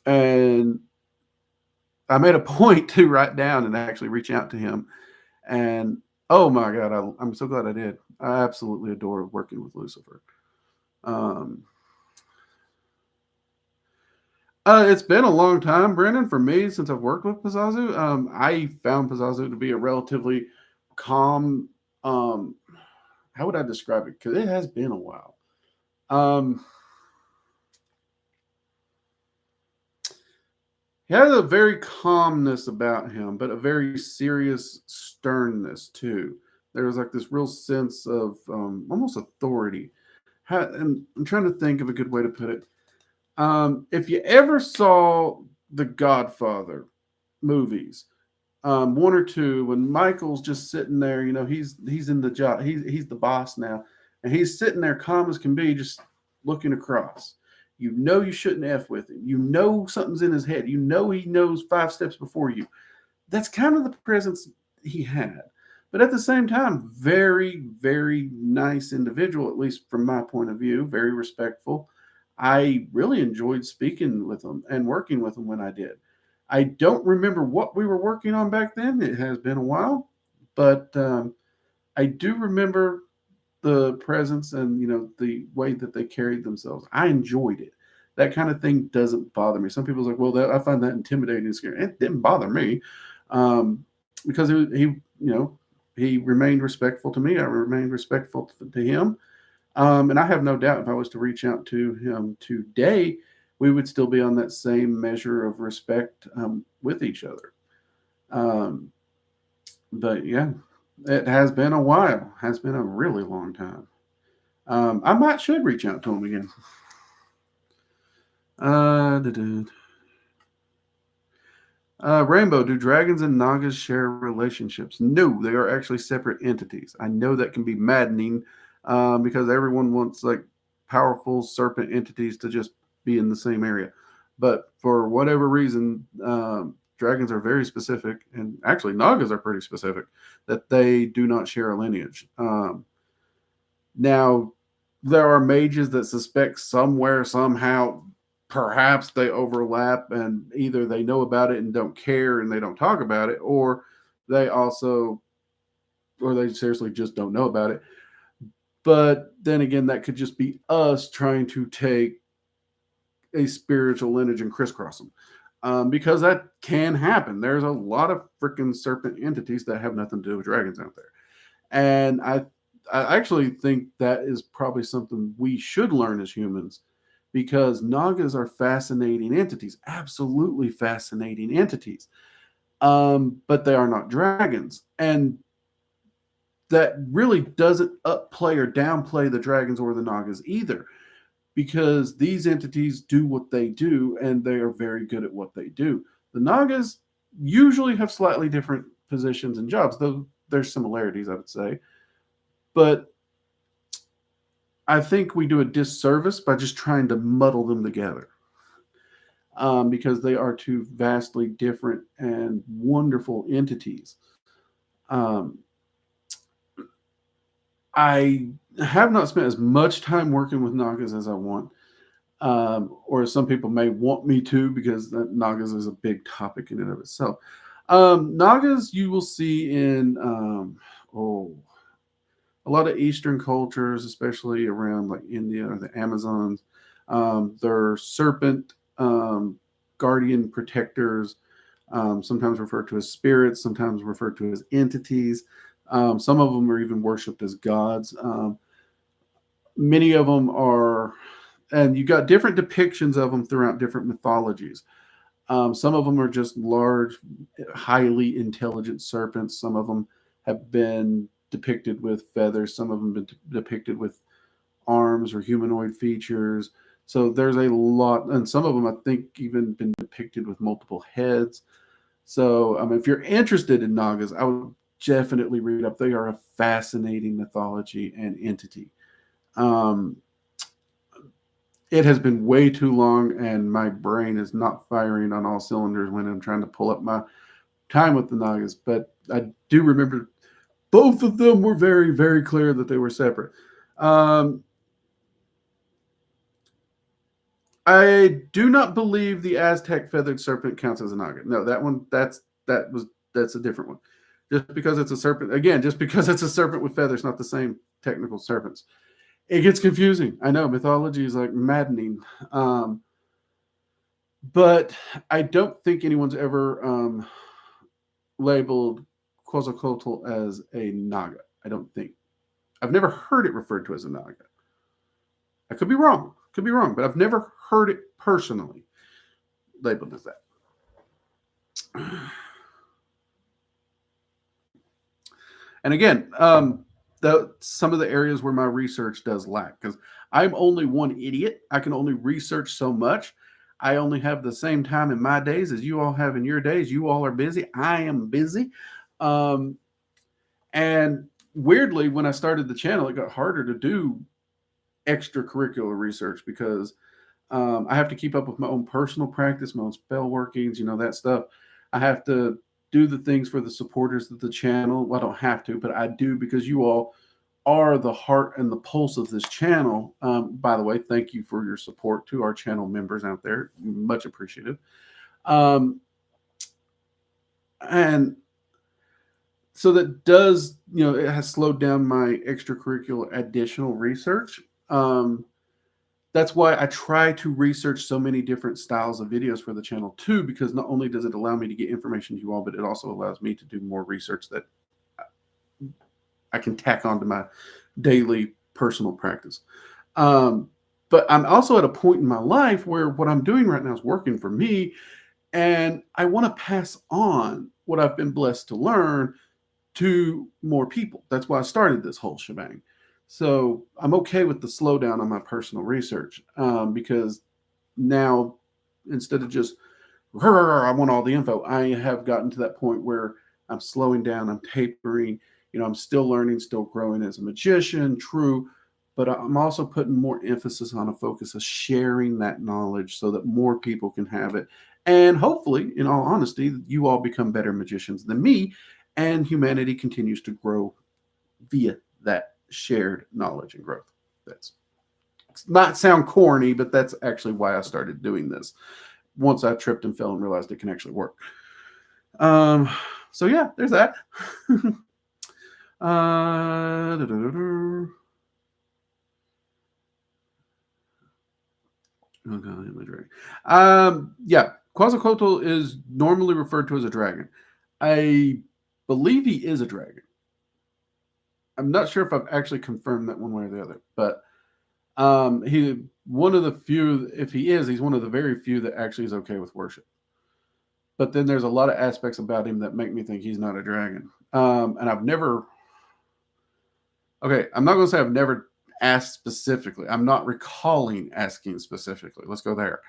And I made a point to write down and actually reach out to him. And oh my God, I'm so glad I did. I absolutely adore working with Lucifer. It's been a long time, Brennan, for me since I've worked with Pazazu. I found Pazazu to be a relatively calm. How would I describe it? Because it has been a while. He has a very calmness about him, but a very serious sternness too. There was like this real sense of almost authority. And I'm trying to think of a good way to put it. If you ever saw the Godfather movies, one or two, when Michael's just sitting there, he's in the job, he's the boss now, and he's sitting there calm as can be, just looking across. You shouldn't F with him. Something's in his head. He knows 5 steps before you. That's kind of the presence he had. But at the same time, very, very nice individual, at least from my point of view, very respectful. I really enjoyed speaking with him and working with him when I did. I don't remember what we were working on back then. It has been a while, but I do remember the presence and the way that they carried themselves. I enjoyed it. That kind of thing doesn't bother me. Some people's like, well, I find that intimidating and scary. It didn't bother me because he remained respectful to me. I remained respectful to him. And I have no doubt if I was to reach out to him today, we would still be on that same measure of respect with each other. But yeah, it has been a while. Has been a really long time. I should reach out to him again. Rainbow, do dragons and Nagas share relationships? No, they are actually separate entities. I know that can be maddening because everyone wants like powerful serpent entities to just be in the same area. But for whatever reason, dragons are very specific, and actually Nagas are pretty specific that they do not share a lineage. Now, there are mages that suspect somewhere, somehow, perhaps they overlap, and either they know about it and don't care and they don't talk about it, or they also, or they seriously just don't know about it. But then again, that could just be us trying to take a spiritual lineage and crisscross them. Because that can happen. There's a lot of freaking serpent entities that have nothing to do with dragons out there. And I actually think that is probably something we should learn as humans because Nagas are fascinating entities, absolutely fascinating entities. But they are not dragons. And that really doesn't upplay or downplay the dragons or the Nagas either because these entities do what they do and they are very good at what they do. The Nagas usually have slightly different positions and jobs, though there's similarities, I would say. But I think we do a disservice by just trying to muddle them together because they are two vastly different and wonderful entities. Um, I have not spent as much time working with Nagas as I want, or some people may want me to because Nagas is a big topic in and of itself. Nagas you will see in a lot of Eastern cultures, especially around like India or the Amazons. They're serpent guardian protectors, sometimes referred to as spirits, sometimes referred to as entities. Some of them are even worshipped as gods. Many of them are, and you got different depictions of them throughout different mythologies. Some of them are just large, highly intelligent serpents. Some of them have been depicted with feathers. Some of them been depicted with arms or humanoid features. So there's a lot, and some of them I think even been depicted with multiple heads. So if you're interested in Nagas, I would definitely read up. They are a fascinating mythology and entity. Um, it has been way too long, and my brain is not firing on all cylinders when I'm trying to pull up my time with the Nagas. But I do remember both of them were very, very clear that they were separate. I do not believe the Aztec feathered serpent counts as a Naga. No, that's a different one. Just because it's a serpent, again, just because it's a serpent with feathers, not the same technical serpents. It gets confusing. I know mythology is like maddening, but I don't think anyone's ever labeled Quetzalcoatl as a Naga. I don't think. I've never heard it referred to as a Naga. I could be wrong. But I've never heard it personally labeled as that. And again, some of the areas where my research does lack because I'm only one idiot. I can only research so much. I only have the same time in my days as you all have in your days. You all are busy. I am busy. And weirdly, when I started the channel, it got harder to do extracurricular research because I have to keep up with my own personal practice, my own spell workings, that stuff. I have to do the things for the supporters of the channel. Well, I don't have to, but I do because you all are the heart and the pulse of this channel. By the way, thank you for your support to our channel members out there. Much appreciative. And so that does, it has slowed down my extracurricular additional research. That's why I try to research so many different styles of videos for the channel too, because not only does it allow me to get information to you all, but it also allows me to do more research that I can tack onto my daily personal practice. But I'm also at a point in my life where what I'm doing right now is working for me, and I want to pass on what I've been blessed to learn to more people. That's why I started this whole shebang. So I'm okay with the slowdown on my personal research because now instead of just I want all the info. I have gotten to that point where I'm slowing down, I'm tapering, I'm still learning, still growing as a magician, true, but I'm also putting more emphasis on a focus of sharing that knowledge so that more people can have it. And hopefully, in all honesty, you all become better magicians than me, and humanity continues to grow via that shared knowledge and growth. That's not sound corny, but that's actually why I started doing this. Once I tripped and fell and realized it can actually work. So yeah, there's that. Yeah, Quetzalcoatl is normally referred to as a dragon. I believe he is a dragon. I'm not sure if I've actually confirmed that one way or the other, but he one of the few. If he is, he's one of the very few that actually is okay with worship. But then there's a lot of aspects about him that make me think he's not a dragon. And I've never. Okay, I'm not going to say I've never asked specifically. I'm not recalling asking specifically. Let's go there.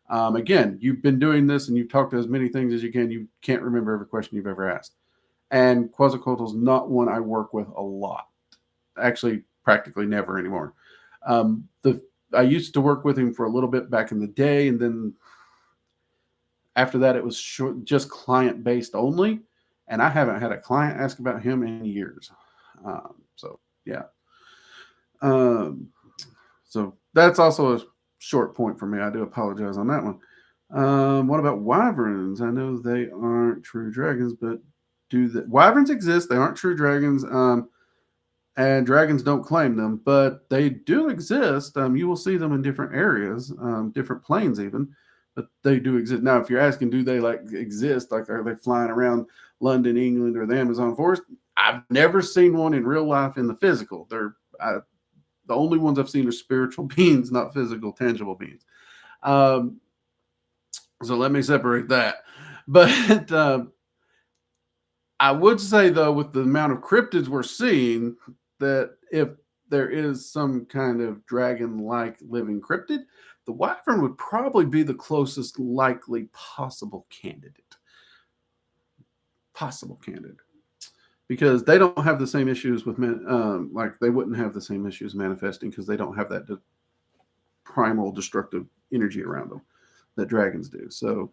Again, you've been doing this and you've talked to as many things as you can. You can't remember every question you've ever asked. And Quetzalcoatl's not one I work with a lot. Actually, practically never anymore. I used to work with him for a little bit back in the day, and then after that, it was just client-based only. And I haven't had a client ask about him in years. So, yeah. So that's also a short point for me. I do apologize on that one. What about wyverns? I know they aren't true dragons, but wyverns exist? They aren't true dragons, and dragons don't claim them, but they do exist. You will see them in different areas, different planes even, but they do exist. Now, if you're asking, do they exist? Like, are they flying around London, England, or the Amazon forest? I've never seen one in real life in the physical. They're the only ones I've seen are spiritual beings, not physical, tangible beings. So let me separate that. But I would say, though, with the amount of cryptids we're seeing, that if there is some kind of dragon-like living cryptid, the wyvern would probably be the closest likely possible candidate. Because they don't have the same issues with they wouldn't have the same issues manifesting because they don't have that primal destructive energy around them that dragons do. So,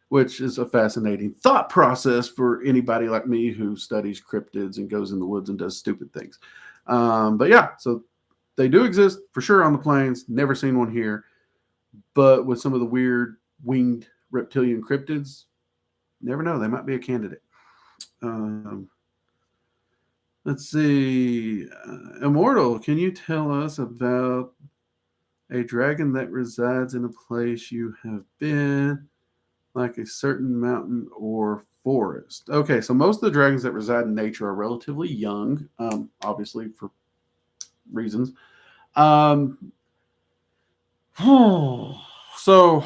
which is a fascinating thought process for anybody like me who studies cryptids and goes in the woods and does stupid things. But yeah, so they do exist for sure on the plains. Never seen one here, but with some of the weird winged reptilian cryptids, never know. They might be a candidate. Let's see. Immortal, can you tell us about a dragon that resides in a place you have been, like a certain mountain or forest? Okay, so most of the dragons that reside in nature are relatively young, obviously for reasons. So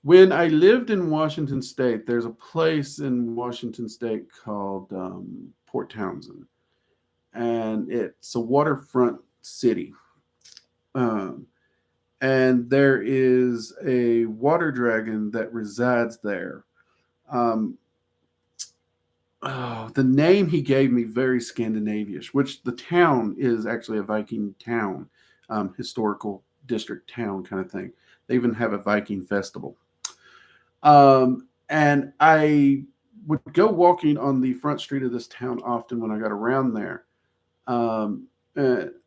when I lived in Washington State, there's a place in Washington State called Port Townsend, and it's a waterfront city. And there is a water dragon that resides there. The name he gave me, very Scandinavish, which the town is actually a Viking town, historical district town kind of thing. They even have a Viking festival. And I would go walking on the front street of this town often when I got around there. And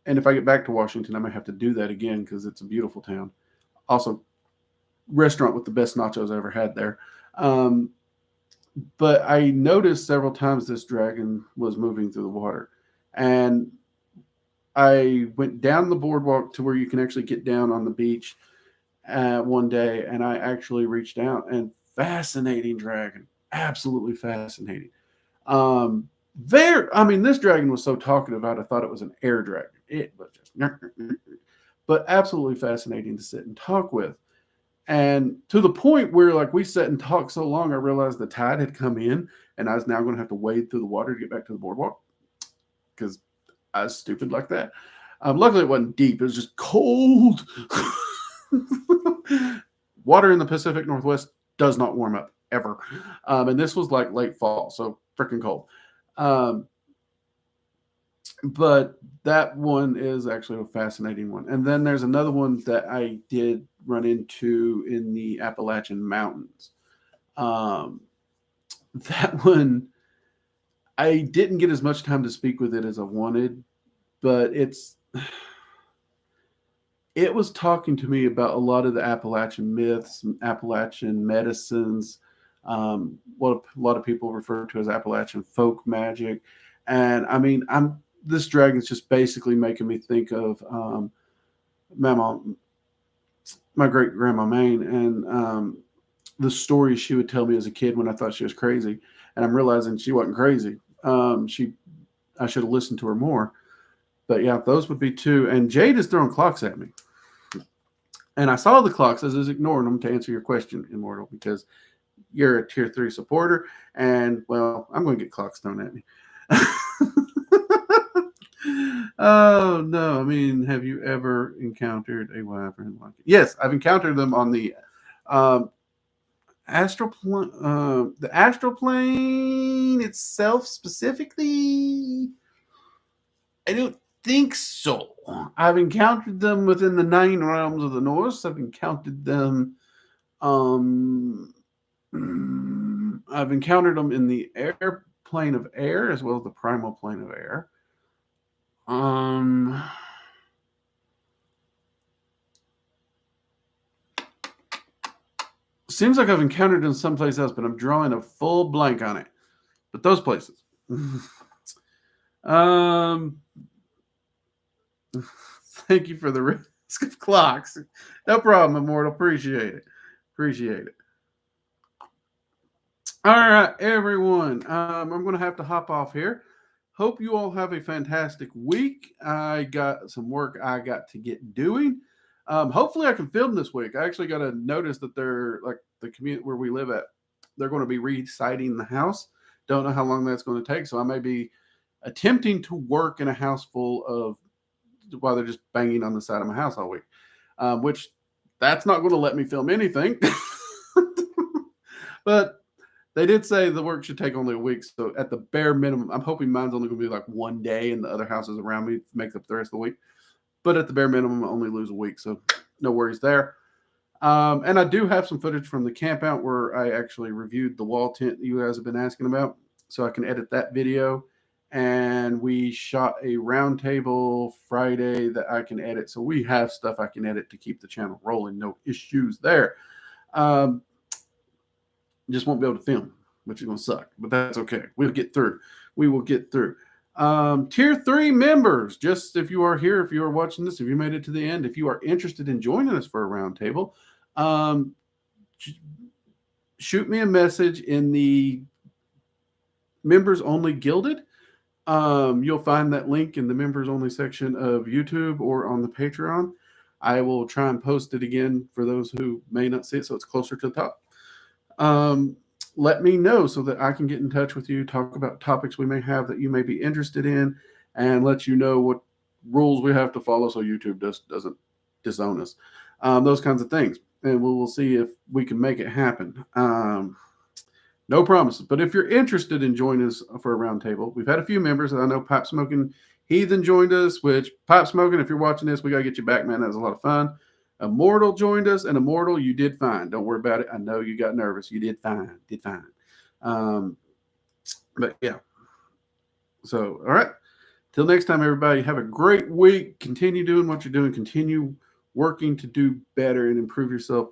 if I get back to Washington, I may have to do that again because it's a beautiful town. Also, restaurant with the best nachos I ever had there. But I noticed several times this dragon was moving through the water. And I went down the boardwalk to where you can actually get down on the beach one day, and I actually reached out, and fascinating dragon, absolutely fascinating. This dragon was so talkative, I thought it was an air dragon. It was just, but absolutely fascinating to sit and talk with. And to the point where, we sat and talked so long, I realized the tide had come in, and I was now going to have to wade through the water to get back to the boardwalk because I was stupid like that. Luckily, it wasn't deep. It was just cold. Water in the Pacific Northwest does not warm up ever. And this was like late fall, so freaking cold. But that one is actually a fascinating one. And then there's another one that I did run into in the Appalachian Mountains. That one, I didn't get as much time to speak with it as I wanted, but it was talking to me about a lot of the Appalachian myths, Appalachian medicines, what a lot of people refer to as Appalachian folk magic. And I mean, this dragon's just basically making me think of my great grandma Maine, and the stories she would tell me as a kid when I thought she was crazy, and I'm realizing she wasn't crazy. I should have listened to her more. But yeah, those would be two. And Jade is throwing clocks at me. And I saw the clocks as I was ignoring them to answer your question, Immortal, because you're a tier 3 supporter. And, well, I'm going to get clocks thrown at me. Oh, no. I mean, have you ever encountered a wyvern like it? Yes, I've encountered them on the astral plane itself specifically. I don't think so. I've encountered them within the 9 realms of the North. I've encountered them. I've encountered them in the air plane of air as well as the primal plane of air. Seems like I've encountered them someplace else, but I'm drawing a full blank on it. But those places. Thank you for the risk of clocks. No problem, Immortal. Appreciate it. All right, everyone. I'm going to have to hop off here. Hope you all have a fantastic week. I got some work I got to get doing. Hopefully I can film this week. I actually got to notice that they're like the community where we live at. They're going to be re-siding the house. Don't know how long that's going to take. So I may be attempting to work in a house full of while they're just banging on the side of my house all week, which that's not going to let me film anything. But they did say the work should take only a week. So at the bare minimum, I'm hoping mine's only going to be like one day and the other houses around me make up the rest of the week. But at the bare minimum, I only lose a week. So no worries there. And I do have some footage from the camp out where I actually reviewed the wall tent that you guys have been asking about. So I can edit that video. And we shot a roundtable Friday that I can edit. So we have stuff I can edit to keep the channel rolling. No issues there. Just won't be able to film, which is going to suck. But that's okay. We'll get through. We will get through. Tier 3 members, just if you are here, if you are watching this, if you made it to the end, if you are interested in joining us for a roundtable, shoot me a message in the members only gilded. You'll find that link in the members only section of YouTube or on the Patreon. I will try and post it again for those who may not see it, so it's closer to the top. Let me know so that I can get in touch with you, talk about topics we may have that you may be interested in, and let you know what rules we have to follow so YouTube doesn't disown us. Those kinds of things. And we'll see if we can make it happen. No promises. But if you're interested in joining us for a roundtable, we've had a few members. I know Pipe Smoking Heathen joined us, which Pipe Smoking, if you're watching this, we got to get you back, man. That was a lot of fun. Immortal joined us, and Immortal, you did fine. Don't worry about it. I know you got nervous. You did fine. But yeah. So, all right. Till next time, everybody, have a great week. Continue doing what you're doing. Continue working to do better and improve yourself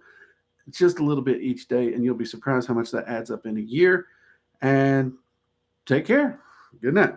just a little bit each day, and you'll be surprised how much that adds up in a year. And take care. Good night.